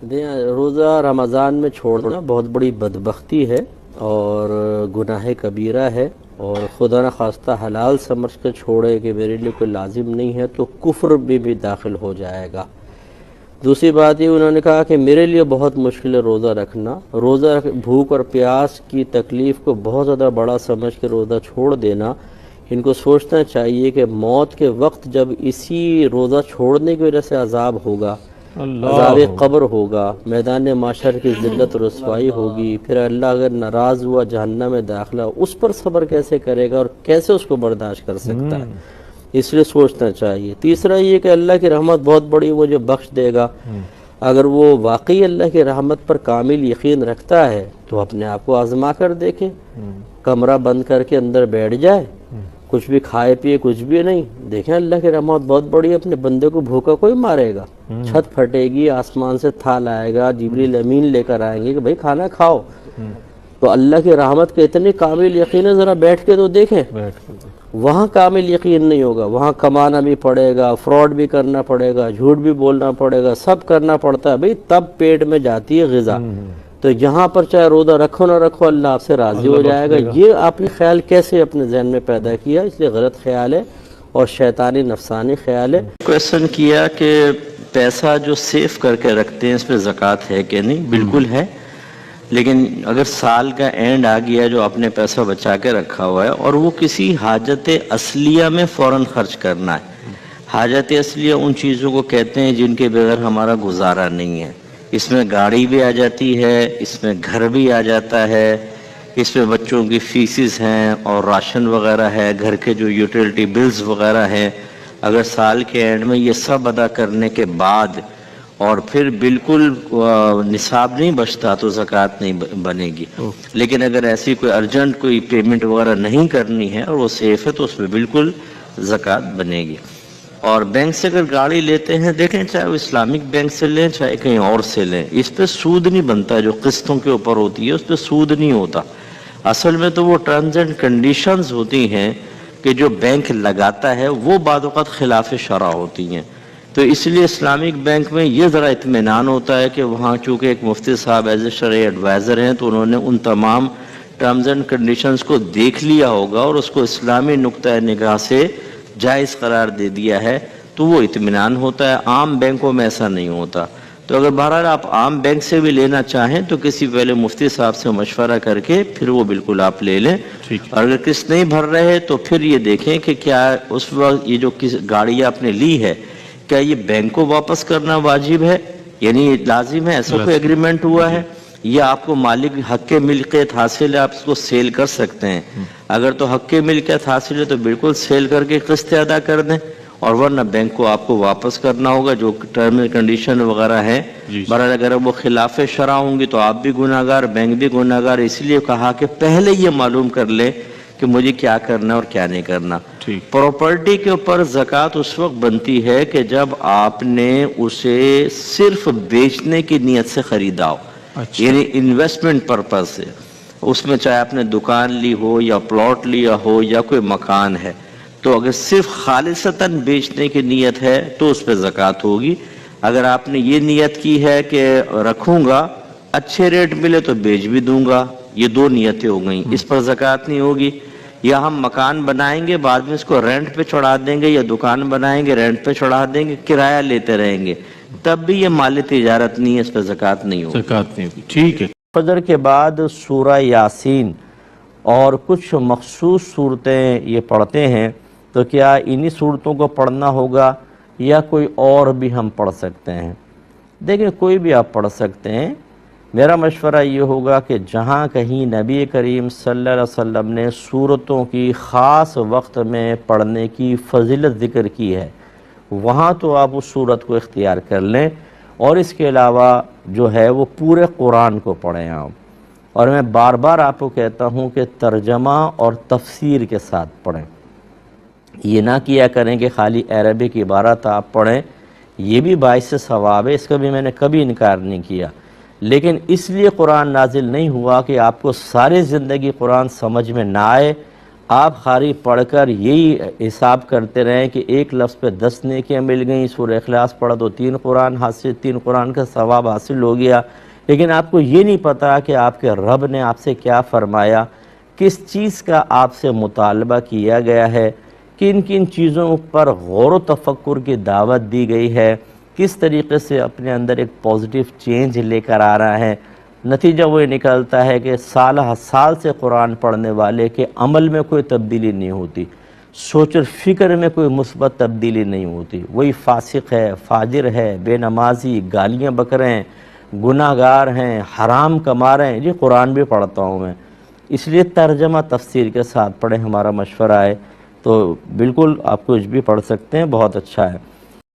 روزہ رمضان میں چھوڑنا بہت بڑی بدبختی ہے اور گناہ کبیرہ ہے، اور خدا نخواستہ حلال سمجھ کر چھوڑے کہ میرے لیے کوئی لازم نہیں ہے تو کفر بھی داخل ہو جائے گا۔ دوسری بات یہ انہوں نے کہا کہ میرے لیے بہت مشکل ہے روزہ رکھنا، بھوک اور پیاس کی تکلیف کو بہت زیادہ بڑا سمجھ کے روزہ چھوڑ دینا۔ ان کو سوچنا چاہیے کہ موت کے وقت جب اسی روزہ چھوڑنے کی وجہ سے عذاب ہوگا، عذاب قبر ہوگا، میدان محشر کی ذلت و رسوائی ہوگی، پھر اللہ اگر ناراض ہوا جہنم میں داخلہ، اس پر صبر کیسے کرے گا اور کیسے اس کو برداشت کر سکتا ہے؟ اس لیے سوچنا چاہیے۔ تیسرا یہ کہ اللہ کی رحمت بہت بڑی، وہ جو بخش دے گا۔ اگر وہ واقعی اللہ کی رحمت پر کامل یقین رکھتا ہے تو اپنے آپ کو آزما کر دیکھے، کمرہ بند کر کے اندر بیٹھ جائے، کچھ بھی کھائے پیے، کچھ بھی نہیں، دیکھیں اللہ کی رحمت بہت بڑی ہے۔ اپنے بندے کو بھوکا کوئی مارے گا؟ چھت پھٹے گی، آسمان سے تھال آئے گا، جبریل امین لے کر آئیں گے کہ بھائی کھانا کھاؤ۔ تو اللہ کی رحمت کے اتنے کامل یقین ہے، ذرا بیٹھ کے تو دیکھیں۔ وہاں کامل یقین نہیں ہوگا، وہاں کمانا بھی پڑے گا، فراڈ بھی کرنا پڑے گا، جھوٹ بھی بولنا پڑے گا، سب کرنا پڑتا ہے بھائی، تب پیٹ میں جاتی ہے غذا۔ تو یہاں پر چاہے روزہ رکھو نہ رکھو، اللہ آپ سے راضی ہو جائے گا۔ یہ آپ نے خیال کیسے اپنے ذہن میں پیدا کیا؟ اس لیے غلط خیال ہے اور شیطانی نفسانی خیال ہے۔ کویسچن کیا کہ پیسہ جو سیف کر کے رکھتے ہیں اس پہ زکوٰۃ ہے کہ نہیں؟ بالکل ہے، لیکن اگر سال کا اینڈ آ گیا جو آپ نے پیسہ بچا کے رکھا ہوا ہے اور وہ کسی حاجت اصلیہ میں فوراً خرچ کرنا ہے۔ حاجت اصلیہ ان چیزوں کو کہتے ہیں جن کے بغیر ہمارا گزارا نہیں ہے۔ اس میں گاڑی بھی آ جاتی ہے، اس میں گھر بھی آ جاتا ہے، اس میں بچوں کی فیسز ہیں اور راشن وغیرہ ہے، گھر کے جو یوٹیلٹی بلز وغیرہ ہیں۔ اگر سال کے اینڈ میں یہ سب ادا کرنے کے بعد اور پھر بالکل نصاب نہیں بچتا تو زکوٰۃ نہیں بنے گی۔ لیکن اگر ایسی کوئی ارجنٹ کوئی پیمنٹ وغیرہ نہیں کرنی ہے اور وہ سیف ہے تو اس میں بالکل زکوٰۃ بنے گی۔ اور بینک سے اگر گاڑی لیتے ہیں، دیکھیں چاہے وہ اسلامک بینک سے لیں چاہے کہیں اور سے لیں، اس پہ سود نہیں بنتا، جو قسطوں کے اوپر ہوتی ہے اس پہ سود نہیں ہوتا۔ اصل میں تو وہ ٹرمز اینڈ کنڈیشنز ہوتی ہیں کہ جو بینک لگاتا ہے وہ بعض اوقات خلاف شرع ہوتی ہیں۔ تو اس لیے اسلامک بینک میں یہ ذرا اطمینان ہوتا ہے کہ وہاں چونکہ ایک مفتی صاحب ایز اے شرعی ایڈوائزر ہیں تو انہوں نے ان تمام ٹرمز اینڈ کنڈیشنز کو دیکھ لیا ہوگا اور اس کو اسلامی نقطۂ نگاہ سے جائز قرار دے دیا ہے، تو وہ اطمینان ہوتا ہے۔ عام بینکوں میں ایسا نہیں ہوتا۔ تو اگر بہرحال آپ عام بینک سے بھی لینا چاہیں تو کسی پہلے مفتی صاحب سے مشورہ کر کے پھر وہ بالکل آپ لے لیں۔ اور اگر قسط نہیں بھر رہے تو پھر یہ دیکھیں کہ کیا اس وقت یہ جو گاڑی آپ نے لی ہے کیا یہ بینک کو واپس کرنا واجب ہے، یعنی لازم ہے، ایسا کوئی ایگریمنٹ ہوا ہے، یا آپ کو مالک حق کے ملکیت حاصل ہے آپ اس کو سیل کر سکتے ہیں؟ اگر تو حق کے ملکیت حاصل ہے تو بالکل سیل کر کے قسط ادا کر دیں، اور ورنہ بینک کو آپ کو واپس کرنا ہوگا جو ٹرم اینڈ کنڈیشن وغیرہ ہیں۔ بہرحال اگر وہ خلاف شرع ہوں گی تو آپ بھی گناہ گار، بینک بھی گناہ گار۔ اس لیے کہا کہ پہلے یہ معلوم کر لیں کہ مجھے کیا کرنا اور کیا نہیں کرنا۔ پراپرٹی کے اوپر زکوٰۃ اس وقت بنتی ہے کہ جب آپ نے اسے صرف بیچنے کی نیت سے خریدا ہو، یعنی انویسٹمنٹ پرپز سے۔ اس میں چاہے آپ نے دکان لی ہو یا پلاٹ لیا ہو یا کوئی مکان ہے، تو اگر صرف خالصتاً بیچنے کی نیت ہے تو اس پہ زکوٰۃ ہوگی۔ اگر آپ نے یہ نیت کی ہے کہ رکھوں گا، اچھے ریٹ ملے تو بیچ بھی دوں گا، یہ دو نیتیں ہو گئیں، اس پر زکوٰۃ نہیں ہوگی۔ یا ہم مکان بنائیں گے بعد میں اس کو رینٹ پہ چڑھا دیں گے، یا دکان بنائیں گے رینٹ پہ چڑھا دیں گے، کرایہ لیتے رہیں گے، تب بھی یہ مال تجارت نہیں ہے، اس پہ زکوٰۃ نہیں ہوگی۔ ٹھیک ہے۔ فجر کے بعد سورہ یاسین اور کچھ مخصوص صورتیں یہ پڑھتے ہیں، تو کیا انہی صورتوں کو پڑھنا ہوگا یا کوئی اور بھی ہم پڑھ سکتے ہیں؟ دیکھیں کوئی بھی آپ پڑھ سکتے ہیں۔ میرا مشورہ یہ ہوگا کہ جہاں کہیں نبی کریم صلی اللہ علیہ وسلم نے صورتوں کی خاص وقت میں پڑھنے کی فضیلت ذکر کی ہے، وہاں تو آپ اس صورت کو اختیار کر لیں، اور اس کے علاوہ جو ہے وہ پورے قرآن کو پڑھیں آپ۔ اور میں بار بار آپ کو کہتا ہوں کہ ترجمہ اور تفسیر کے ساتھ پڑھیں، یہ نہ کیا کریں کہ خالی عربک عبارت آپ پڑھیں، یہ بھی باعث ثواب ہے، اس کا بھی میں نے کبھی انکار نہیں کیا۔ لیکن اس لیے قرآن نازل نہیں ہوا کہ آپ کو ساری زندگی قرآن سمجھ میں نہ آئے، آپ قاری پڑھ کر یہی حساب کرتے رہیں کہ ایک لفظ پہ 10 نیکیاں مل گئیں، سورہ اخلاص پڑھا تو 3 قرآن کا ثواب حاصل ہو گیا، لیکن آپ کو یہ نہیں پتا کہ آپ کے رب نے آپ سے کیا فرمایا، کس چیز کا آپ سے مطالبہ کیا گیا ہے، کن کن چیزوں پر غور و تفکر کی دعوت دی گئی ہے، کس طریقے سے اپنے اندر ایک پازیٹیو چینج لے کر آ رہا ہے۔ نتیجہ وہ نکلتا ہے کہ سالہ سال سے قرآن پڑھنے والے کے عمل میں کوئی تبدیلی نہیں ہوتی، سوچ اور فکر میں کوئی مثبت تبدیلی نہیں ہوتی، وہی فاسق ہے، فاجر ہے، بے نمازی، گالیاں بک رہے ہیں، گناہ گار ہیں، حرام کما رہے ہیں۔ جی قرآن بھی پڑھتا ہوں میں، اس لیے ترجمہ تفسیر کے ساتھ پڑھیں، ہمارا مشورہ ہے۔ تو بالکل آپ کچھ بھی پڑھ سکتے ہیں، بہت اچھا ہے۔